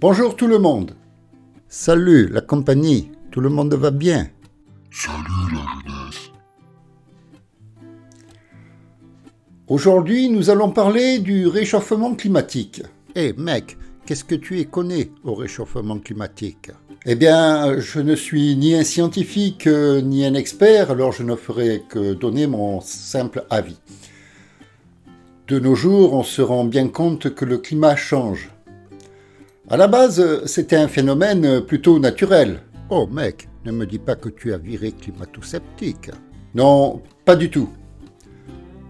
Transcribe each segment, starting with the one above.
Bonjour tout le monde. Salut la compagnie, tout le monde va bien? Salut la jeunesse. Aujourd'hui, nous allons parler du réchauffement climatique. Eh mec, qu'est-ce que tu y connais au réchauffement climatique? Eh bien, je ne suis ni un scientifique ni un expert, alors je ne ferai que donner mon simple avis. De nos jours, on se rend bien compte que le climat change. À la base, c'était un phénomène plutôt naturel. Oh mec, ne me dis pas que tu as viré climato-sceptique. Non, pas du tout.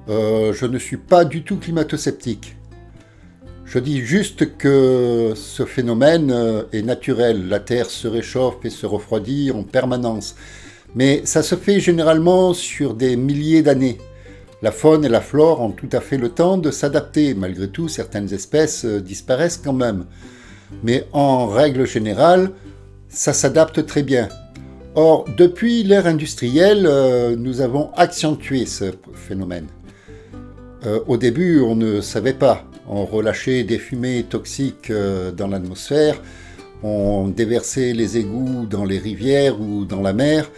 Je ne suis pas du tout climato-sceptique. Je dis juste que ce phénomène est naturel. La Terre se réchauffe et se refroidit en permanence. Mais ça se fait généralement sur des milliers d'années. La faune et la flore ont tout à fait le temps de s'adapter. Malgré tout, certaines espèces disparaissent quand même. Mais en règle générale, ça s'adapte très bien. Or, depuis l'ère industrielle, nous avons accentué ce phénomène. Au début, on ne savait pas. On relâchait des fumées toxiques dans l'atmosphère, on déversait les égouts dans les rivières ou dans la mer.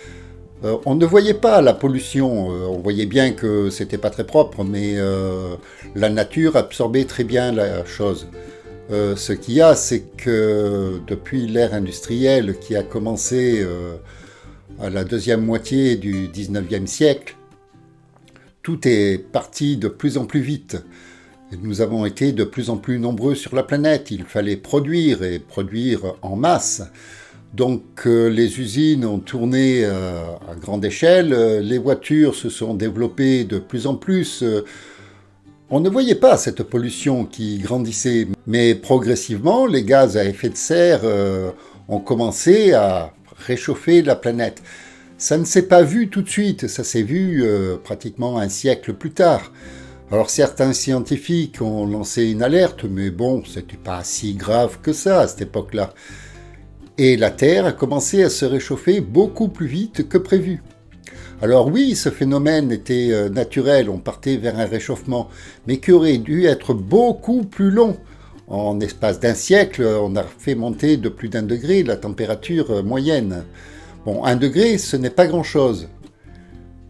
On ne voyait pas la pollution, on voyait bien que c'était pas très propre, mais la nature absorbait très bien la chose. Ce qu'il y a, c'est que depuis l'ère industrielle qui a commencé à la deuxième moitié du 19e siècle, tout est parti de plus en plus vite. Nous avons été de plus en plus nombreux sur la planète. Il fallait produire et produire en masse. Donc les usines ont tourné à grande échelle, les voitures se sont développées de plus en plus. On ne voyait pas cette pollution qui grandissait, mais progressivement, les gaz à effet de serre ont commencé à réchauffer la planète. Ça ne s'est pas vu tout de suite, ça s'est vu pratiquement un siècle plus tard. Alors certains scientifiques ont lancé une alerte, mais bon, c'était pas si grave que ça à cette époque-là. Et la Terre a commencé à se réchauffer beaucoup plus vite que prévu. Alors oui, ce phénomène était naturel, on partait vers un réchauffement, mais qui aurait dû être beaucoup plus long. En espace d'un siècle, on a fait monter de plus d'1 degré la température moyenne. Bon, 1 degré, ce n'est pas grand-chose.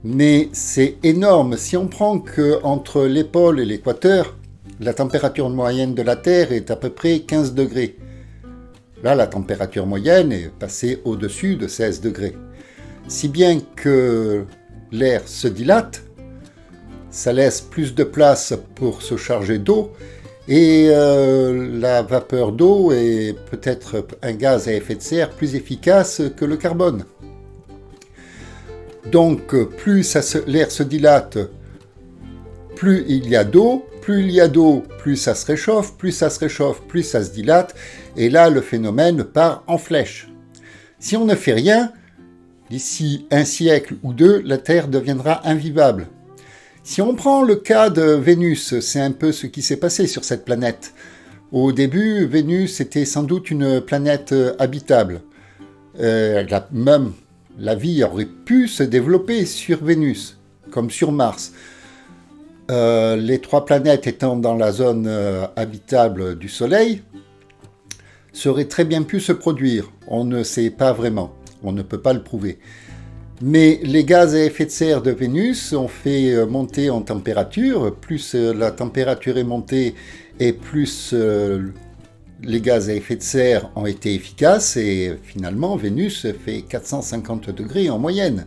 Mais c'est énorme. Si on prend qu'entre les pôles et l'équateur, la température moyenne de la Terre est à peu près 15 degrés. Là, la température moyenne est passée au-dessus de 16 degrés. Si bien que l'air se dilate, ça laisse plus de place pour se charger d'eau, et la vapeur d'eau est peut-être un gaz à effet de serre plus efficace que le carbone. Donc plus l'air se dilate, plus il y a d'eau, plus ça se réchauffe, plus ça se dilate, et là le phénomène part en flèche. Si on ne fait rien, d'ici 1 siècle ou 2, la Terre deviendra invivable. Si on prend le cas de Vénus, c'est un peu ce qui s'est passé sur cette planète. Au début, Vénus était sans doute une planète habitable. Même la vie aurait pu se développer sur Vénus, comme sur Mars. Les 3 planètes étant dans la zone habitable du Soleil, ça aurait très bien pu se produire. On ne sait pas vraiment. On ne peut pas le prouver. Mais les gaz à effet de serre de Vénus ont fait monter en température. Plus la température est montée et plus les gaz à effet de serre ont été efficaces. Et finalement, Vénus fait 450 degrés en moyenne,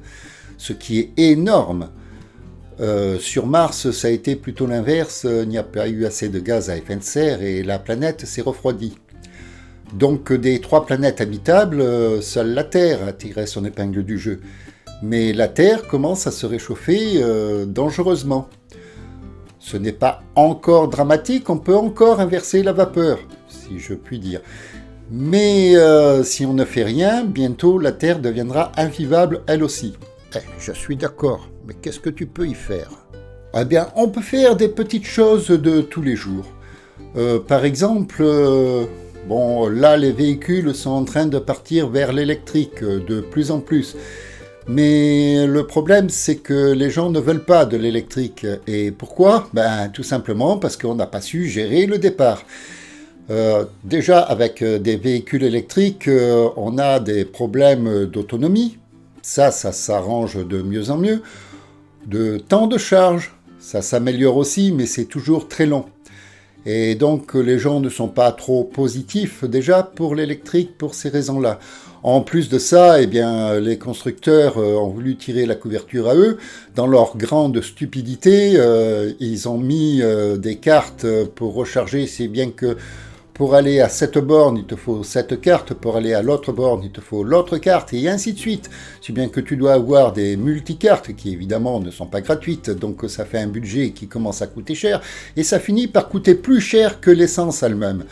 ce qui est énorme. Sur Mars, ça a été plutôt l'inverse. Il n'y a pas eu assez de gaz à effet de serre et la planète s'est refroidie. Donc des 3 planètes habitables, seule la Terre a tiré son épingle du jeu. Mais la Terre commence à se réchauffer dangereusement. Ce n'est pas encore dramatique, on peut encore inverser la vapeur, si je puis dire. Mais si on ne fait rien, bientôt la Terre deviendra invivable elle aussi. Je suis d'accord, mais qu'est-ce que tu peux y faire? Eh bien, on peut faire des petites choses de tous les jours. Par exemple... Bon, là, les véhicules sont en train de partir vers l'électrique de plus en plus. Mais le problème, c'est que les gens ne veulent pas de l'électrique. Et pourquoi? Tout simplement parce qu'on n'a pas su gérer le départ. Déjà, avec des véhicules électriques, on a des problèmes d'autonomie. Ça s'arrange de mieux en mieux. De temps de charge, ça s'améliore aussi, mais c'est toujours très long. Et donc, les gens ne sont pas trop positifs déjà pour l'électrique pour ces raisons-là. En plus de ça, eh bien, les constructeurs ont voulu tirer la couverture à eux. Dans leur grande stupidité, ils ont mis des cartes pour recharger, si bien que pour aller à cette borne, il te faut cette carte, pour aller à l'autre borne, il te faut l'autre carte, et ainsi de suite. Si bien que tu dois avoir des multicartes, qui évidemment ne sont pas gratuites, donc ça fait un budget qui commence à coûter cher, et ça finit par coûter plus cher que l'essence elle-même.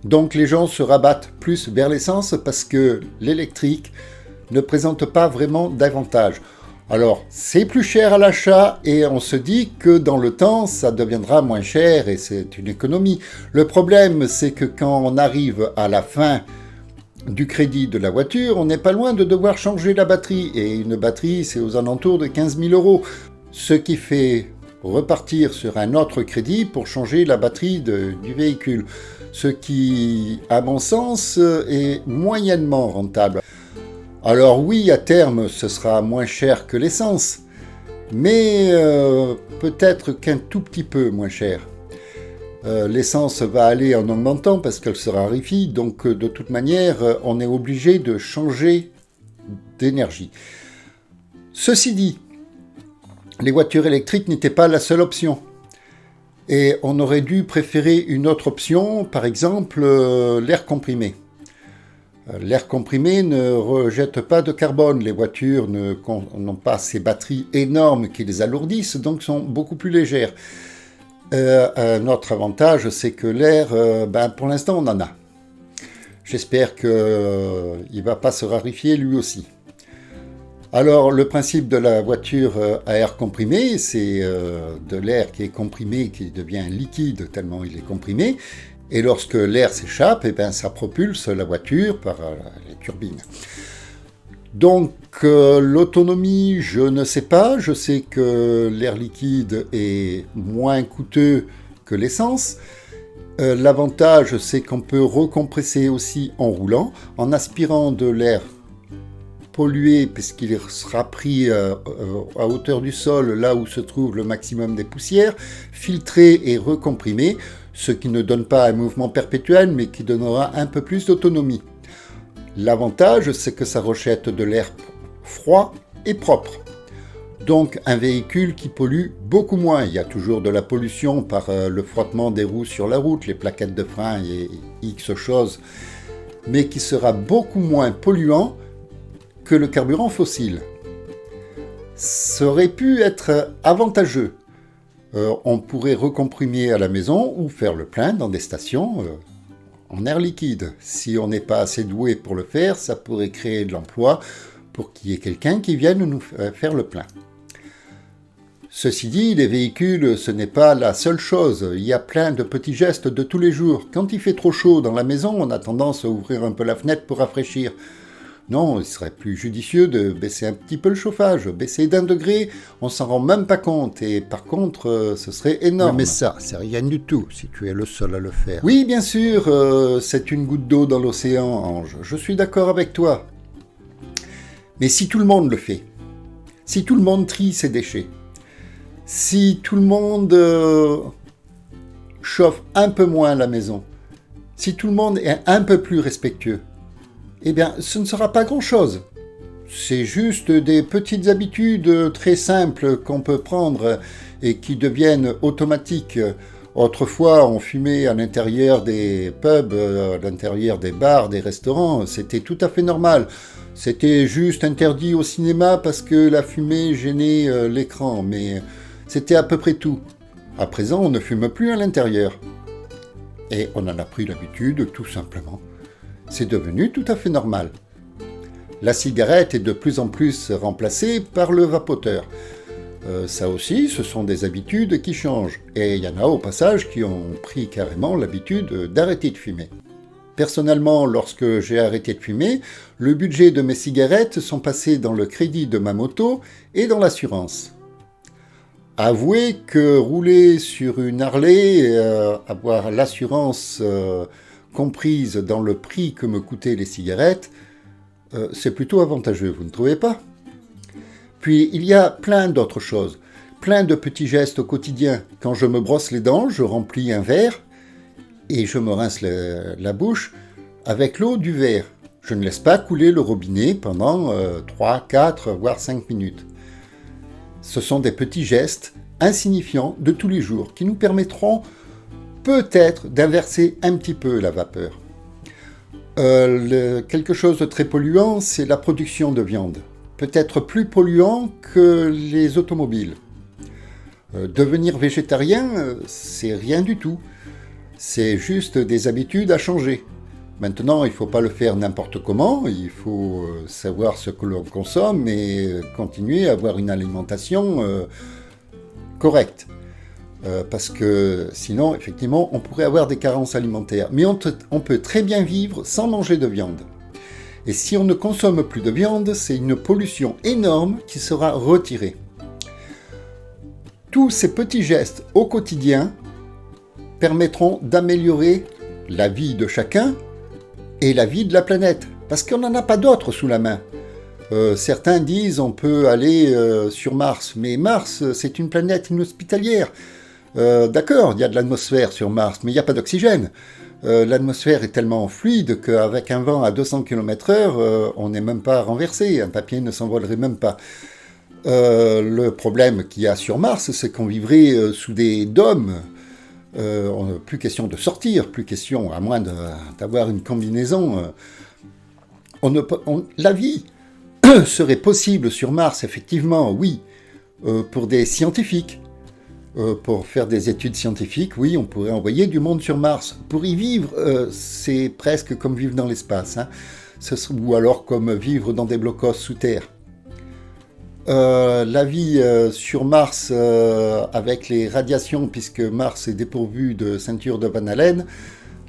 Donc les gens se rabattent plus vers l'essence parce que l'électrique ne présente pas vraiment d'avantage. Alors, c'est plus cher à l'achat et on se dit que dans le temps, ça deviendra moins cher et c'est une économie. Le problème, c'est que quand on arrive à la fin du crédit de la voiture, on n'est pas loin de devoir changer la batterie. Et une batterie, c'est aux alentours de 15 000 €. Ce qui fait repartir sur un autre crédit pour changer la batterie du véhicule. Ce qui, à mon sens, est moyennement rentable. Alors oui, à terme, ce sera moins cher que l'essence, mais peut-être qu'un tout petit peu moins cher. L'essence va aller en augmentant parce qu'elle se raréfie, donc de toute manière, on est obligé de changer d'énergie. Ceci dit, les voitures électriques n'étaient pas la seule option. Et on aurait dû préférer une autre option, par exemple l'air comprimé. L'air comprimé ne rejette pas de carbone. Les voitures n'ont pas ces batteries énormes qui les alourdissent, donc sont beaucoup plus légères. Un autre avantage, c'est que l'air, pour l'instant, on en a. J'espère qu'il ne va pas se raréfier lui aussi. Alors, le principe de la voiture à air comprimé, c'est de l'air qui est comprimé, qui devient liquide tellement il est comprimé. Et lorsque l'air s'échappe, ça propulse la voiture par les turbines. Donc, l'autonomie, je ne sais pas. Je sais que l'air liquide est moins coûteux que l'essence. L'avantage, c'est qu'on peut recompresser aussi en roulant, en aspirant de l'air pollué, puisqu'il sera pris à hauteur du sol, là où se trouve le maximum des poussières, filtré et recomprimé, ce qui ne donne pas un mouvement perpétuel, mais qui donnera un peu plus d'autonomie. L'avantage, c'est que ça rejette de l'air froid et propre. Donc un véhicule qui pollue beaucoup moins. Il y a toujours de la pollution par le frottement des roues sur la route, les plaquettes de frein et X choses, mais qui sera beaucoup moins polluant que le carburant fossile. Ça aurait pu être avantageux. On pourrait recomprimer à la maison ou faire le plein dans des stations en air liquide. Si on n'est pas assez doué pour le faire, ça pourrait créer de l'emploi pour qu'il y ait quelqu'un qui vienne nous faire le plein. Ceci dit, les véhicules, ce n'est pas la seule chose. Il y a plein de petits gestes de tous les jours. Quand il fait trop chaud dans la maison, on a tendance à ouvrir un peu la fenêtre pour rafraîchir. Non, il serait plus judicieux de baisser un petit peu le chauffage, baisser d'1 degré, on s'en rend même pas compte, et par contre, ce serait énorme. Mais ça, c'est rien du tout, si tu es le seul à le faire. Oui, bien sûr, c'est une goutte d'eau dans l'océan, Ange, je suis d'accord avec toi. Mais si tout le monde le fait, si tout le monde trie ses déchets, si tout le monde chauffe un peu moins la maison, si tout le monde est un peu plus respectueux, eh bien, ce ne sera pas grand-chose. C'est juste des petites habitudes très simples qu'on peut prendre et qui deviennent automatiques. Autrefois, on fumait à l'intérieur des pubs, à l'intérieur des bars, des restaurants. C'était tout à fait normal. C'était juste interdit au cinéma parce que la fumée gênait l'écran, mais c'était à peu près tout. À présent, on ne fume plus à l'intérieur. Et on en a pris l'habitude, tout simplement. C'est devenu tout à fait normal. La cigarette est de plus en plus remplacée par le vapoteur. Ça aussi, ce sont des habitudes qui changent. Et il y en a au passage qui ont pris carrément l'habitude d'arrêter de fumer. Personnellement, lorsque j'ai arrêté de fumer, le budget de mes cigarettes sont passés dans le crédit de ma moto et dans l'assurance. Avouez que rouler sur une Harley, avoir l'assurance comprise dans le prix que me coûtaient les cigarettes, c'est plutôt avantageux, vous ne trouvez pas? Puis il y a plein d'autres choses, plein de petits gestes au quotidien. Quand je me brosse les dents, je remplis un verre et je me rince la bouche avec l'eau du verre. Je ne laisse pas couler le robinet pendant 3, 4, voire 5 minutes. Ce sont des petits gestes insignifiants de tous les jours qui nous permettront peut-être d'inverser un petit peu la vapeur. Quelque chose de très polluant, c'est la production de viande. Peut-être plus polluant que les automobiles. Devenir végétarien, c'est rien du tout. C'est juste des habitudes à changer. Maintenant, il ne faut pas le faire n'importe comment, il faut savoir ce que l'on consomme et continuer à avoir une alimentation correcte. Parce que sinon, effectivement, on pourrait avoir des carences alimentaires. Mais on peut très bien vivre sans manger de viande. Et si on ne consomme plus de viande, c'est une pollution énorme qui sera retirée. Tous ces petits gestes au quotidien permettront d'améliorer la vie de chacun et la vie de la planète, parce qu'on n'en a pas d'autres sous la main. Certains disent on peut aller sur Mars, mais Mars, c'est une planète inhospitalière. D'accord, il y a de l'atmosphère sur Mars, mais il n'y a pas d'oxygène. L'atmosphère est tellement fluide qu'avec un vent à 200 km/h, on n'est même pas renversé, un papier ne s'envolerait même pas. Le problème qu'il y a sur Mars, c'est qu'on vivrait sous des dômes. Plus question de sortir, plus question, à moins d'avoir une combinaison. La vie serait possible sur Mars, effectivement, oui, pour des scientifiques. Pour faire des études scientifiques, oui, on pourrait envoyer du monde sur Mars. Pour y vivre, c'est presque comme vivre dans l'espace, hein. Ou alors comme vivre dans des blocos sous terre. La vie sur Mars avec les radiations, puisque Mars est dépourvu de ceinture de Van Allen.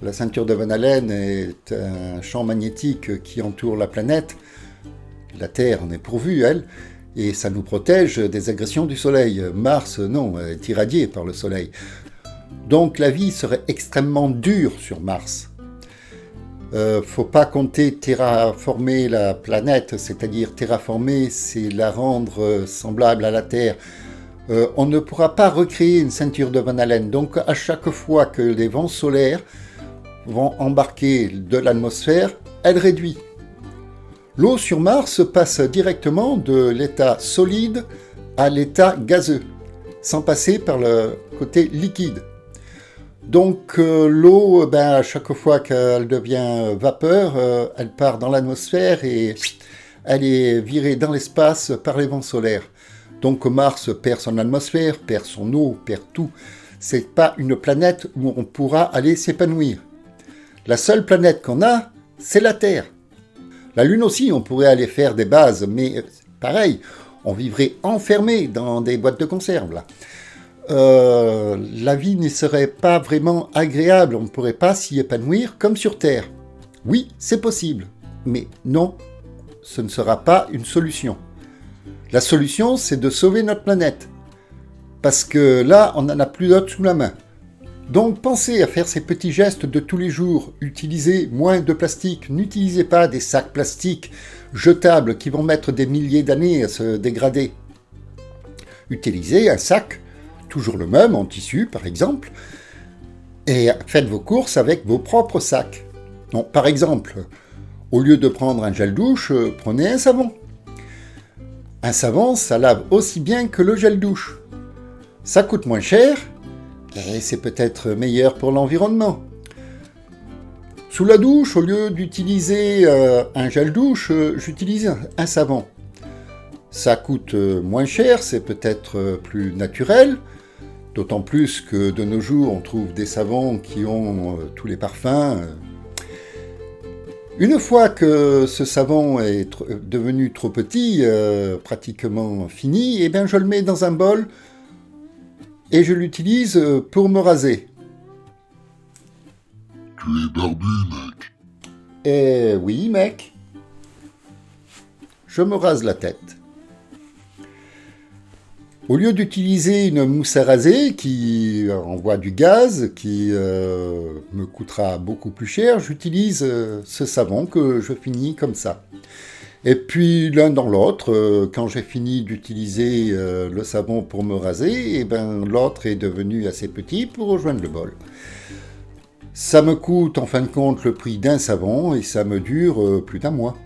La ceinture de Van Allen est un champ magnétique qui entoure la planète. La Terre en est pourvue, elle, et ça nous protège des agressions du Soleil. Mars, non, est irradié par le Soleil. Donc la vie serait extrêmement dure sur Mars. Faut pas compter terraformer la planète, c'est-à-dire terraformer, c'est la rendre semblable à la Terre. On ne pourra pas recréer une ceinture de Van Allen, donc à chaque fois que les vents solaires vont embarquer de l'atmosphère, elle réduit. L'eau sur Mars passe directement de l'état solide à l'état gazeux, sans passer par le côté liquide. Donc l'eau, à chaque fois qu'elle devient vapeur, elle part dans l'atmosphère et elle est virée dans l'espace par les vents solaires. Donc Mars perd son atmosphère, perd son eau, perd tout. C'est pas une planète où on pourra aller s'épanouir. La seule planète qu'on a, c'est la Terre. La Lune aussi, on pourrait aller faire des bases, mais pareil, on vivrait enfermé dans des boîtes de conserve, là. La vie ne serait pas vraiment agréable, on ne pourrait pas s'y épanouir comme sur Terre. Oui, c'est possible, mais non, ce ne sera pas une solution. La solution, c'est de sauver notre planète, parce que là, on n'en a plus d'autres sous la main. Donc pensez à faire ces petits gestes de tous les jours, utilisez moins de plastique, n'utilisez pas des sacs plastiques jetables qui vont mettre des milliers d'années à se dégrader. Utilisez un sac, toujours le même, en tissu par exemple, et faites vos courses avec vos propres sacs. Donc, par exemple, au lieu de prendre un gel douche, prenez un savon. Un savon, ça lave aussi bien que le gel douche. Ça coûte moins cher, et c'est peut-être meilleur pour l'environnement. Sous la douche, au lieu d'utiliser un gel douche, j'utilise un savon. Ça coûte moins cher, c'est peut-être plus naturel, d'autant plus que de nos jours, on trouve des savons qui ont tous les parfums. Une fois que ce savon est devenu trop petit, pratiquement fini, eh bien je le mets dans un bol et je l'utilise pour me raser. Tu es barbu, mec. Oui, mec. Je me rase la tête. Au lieu d'utiliser une mousse à raser qui envoie du gaz, qui me coûtera beaucoup plus cher, j'utilise ce savon que je finis comme ça. Et puis l'un dans l'autre, quand j'ai fini d'utiliser le savon pour me raser, et ben, l'autre est devenu assez petit pour rejoindre le bol. Ça me coûte en fin de compte le prix d'un savon et ça me dure plus d'un mois.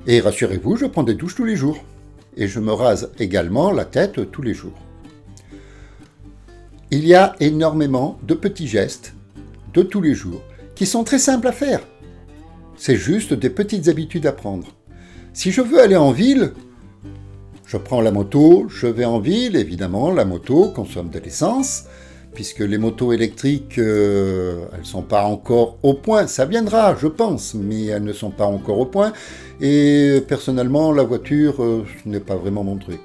Et rassurez-vous, je prends des douches tous les jours. Et je me rase également la tête tous les jours. Il y a énormément de petits gestes de tous les jours qui sont très simples à faire. C'est juste des petites habitudes à prendre. Si je veux aller en ville, je prends la moto, je vais en ville, évidemment, la moto consomme de l'essence, puisque les motos électriques, elles ne sont pas encore au point. Ça viendra, je pense, mais elles ne sont pas encore au point. Et personnellement, la voiture, ce n'est pas vraiment mon truc.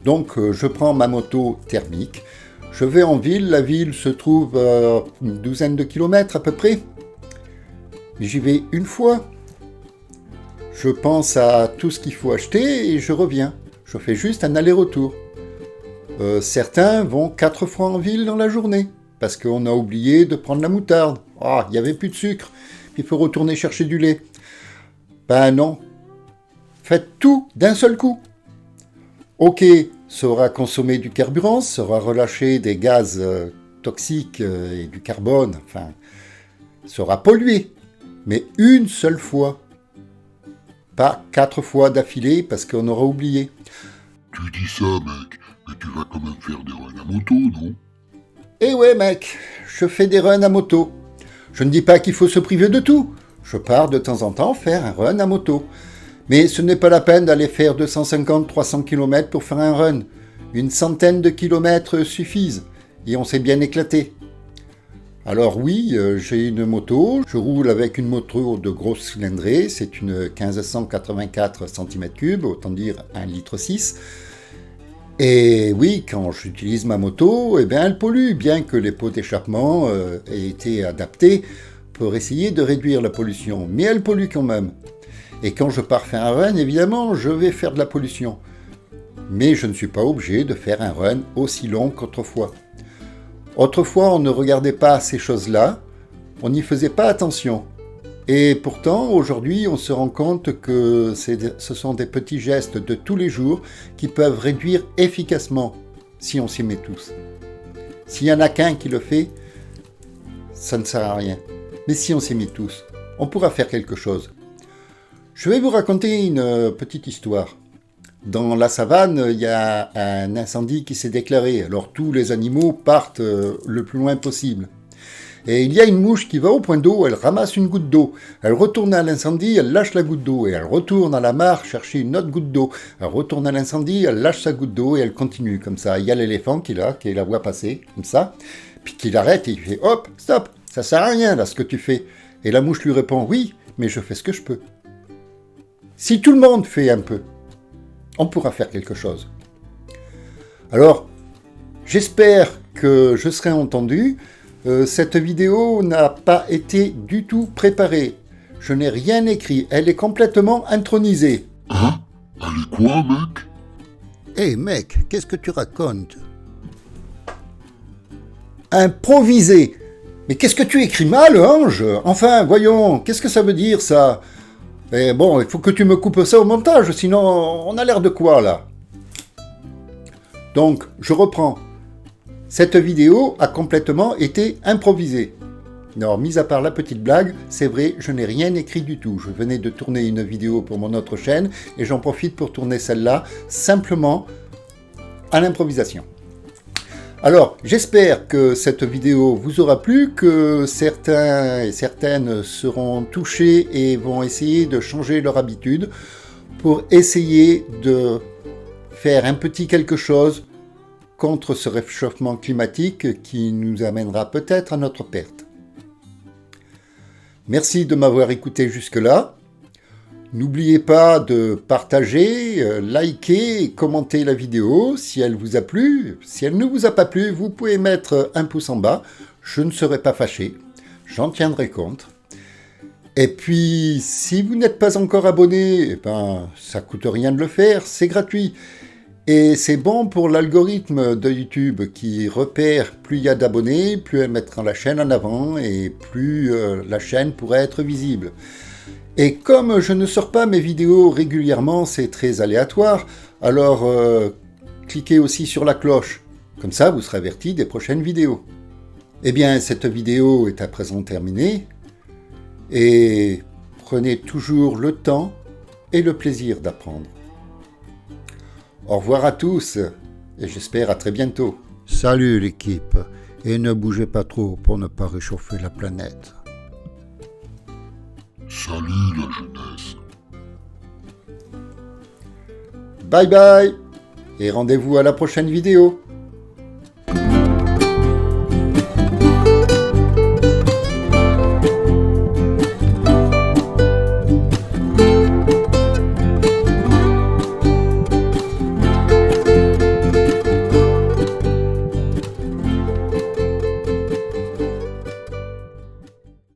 Donc, je prends ma moto thermique. Je vais en ville. La ville se trouve à une douzaine de kilomètres à peu près. J'y vais une fois. Je pense à tout ce qu'il faut acheter et je reviens. Je fais juste un aller-retour. Certains vont 4 fois en ville dans la journée, parce qu'on a oublié de prendre la moutarde. Ah, il n'y avait plus de sucre, il faut retourner chercher du lait. Ben non. Faites tout d'un seul coup. Ok, ça aura consommé du carburant, ça aura relâché des gaz toxiques et du carbone, enfin, ça aura pollué, mais une seule fois. Pas 4 fois d'affilée, parce qu'on aura oublié. Tu dis ça, mec, mais tu vas quand même faire des runs à moto, non? Eh ouais, mec, je fais des runs à moto. Je ne dis pas qu'il faut se priver de tout. Je pars de temps en temps faire un run à moto. Mais ce n'est pas la peine d'aller faire 250-300 km pour faire un run. Une centaine de kilomètres suffisent, et on s'est bien éclaté. Alors oui, j'ai une moto, je roule avec une moto de grosse cylindrée, c'est une 1584 cm3, autant dire 1,6 litre. Et oui, quand j'utilise ma moto, eh bien, elle pollue, bien que les pots d'échappement aient été adaptés pour essayer de réduire la pollution. Mais elle pollue quand même. Et quand je pars faire un run, évidemment, je vais faire de la pollution. Mais je ne suis pas obligé de faire un run aussi long qu'autrefois. Autrefois, on ne regardait pas ces choses-là, on n'y faisait pas attention. Et pourtant, aujourd'hui, on se rend compte que ce sont des petits gestes de tous les jours qui peuvent réduire efficacement si on s'y met tous. S'il n'y en a qu'un qui le fait, ça ne sert à rien. Mais si on s'y met tous, on pourra faire quelque chose. Je vais vous raconter une petite histoire. Dans la savane, il y a un incendie qui s'est déclaré. Alors tous les animaux partent le plus loin possible. Et il y a une mouche qui va au point d'eau, elle ramasse une goutte d'eau. Elle retourne à l'incendie, elle lâche la goutte d'eau. Et elle retourne à la mare chercher une autre goutte d'eau. Elle retourne à l'incendie, elle lâche sa goutte d'eau et elle continue comme ça. Il y a l'éléphant qui la voit passer, comme ça. Puis qui l'arrête et il fait « Hop, stop, ça sert à rien là ce que tu fais. » Et la mouche lui répond « Oui, mais je fais ce que je peux. » Si tout le monde fait un peu, on pourra faire quelque chose. Alors, j'espère que je serai entendu. Cette vidéo n'a pas été du tout préparée. Je n'ai rien écrit. Elle est complètement intronisée. Hein? Elle est quoi, mec? Hé mec, qu'est-ce que tu racontes? Improvisée. Mais qu'est-ce que tu écris mal, Ange? Enfin, voyons, qu'est-ce que ça veut dire, ça? Et bon, il faut que tu me coupes ça au montage, sinon on a l'air de quoi, là? Donc, je reprends. Cette vidéo a complètement été improvisée. Alors, mis à part la petite blague, c'est vrai, je n'ai rien écrit du tout. Je venais de tourner une vidéo pour mon autre chaîne et j'en profite pour tourner celle-là simplement à l'improvisation. Alors, j'espère que cette vidéo vous aura plu, que certains et certaines seront touchés et vont essayer de changer leur habitude pour essayer de faire un petit quelque chose contre ce réchauffement climatique qui nous amènera peut-être à notre perte. Merci de m'avoir écouté jusque-là. N'oubliez pas de partager, liker et commenter la vidéo si elle vous a plu. Si elle ne vous a pas plu, vous pouvez mettre un pouce en bas. Je ne serai pas fâché. J'en tiendrai compte. Et puis, si vous n'êtes pas encore abonné, ça coûte rien de le faire, c'est gratuit. Et c'est bon pour l'algorithme de YouTube qui repère plus il y a d'abonnés, plus elle mettra la chaîne en avant et plus la chaîne pourrait être visible. Et comme je ne sors pas mes vidéos régulièrement, c'est très aléatoire, alors cliquez aussi sur la cloche. Comme ça, vous serez averti des prochaines vidéos. Eh bien, cette vidéo est à présent terminée. Et prenez toujours le temps et le plaisir d'apprendre. Au revoir à tous et j'espère à très bientôt. Salut l'équipe, et ne bougez pas trop pour ne pas réchauffer la planète. Salut la jeunesse. Bye bye et rendez-vous à la prochaine vidéo.